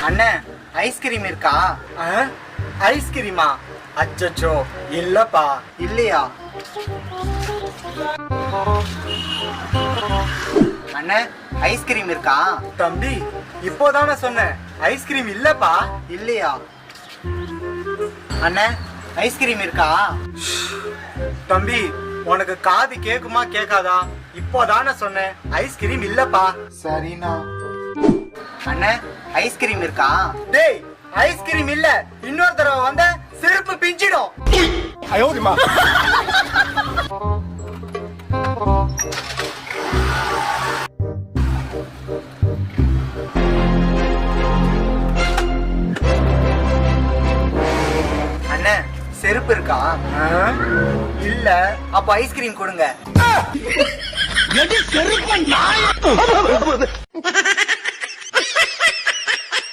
அண்ணே ஐஸ்கிரீம் இருக்கா? ஐஸ்கிரீமா? அச்சோ இல்லப்பா. இல்லையா? அண்ணே ஐஸ்கிரீம் இருக்கா? தம்பி இப்போதானே சொன்னேன் ஐஸ்கிரீம் இல்லப்பா. இல்லையா? அண்ணே ஐஸ்கிரீம் இருக்கா? தம்பி உனக்கு காது கேக்குமா கேட்காதா? இப்போதானே சொன்னேன் ஐஸ்கிரீம் இல்லப்பா. சரிண்ணா. அண்ணே ஐஸ்கிரீம் இருக்கா? டேய் ஐஸ்கிரீம் இல்ல, இன்னொரு தடவை வந்த செருப்பு பிஞ்சிடும். அண்ணே செருப்பு இருக்கா? இல்ல. அப்ப ஐஸ்கிரீம் கொடுங்க.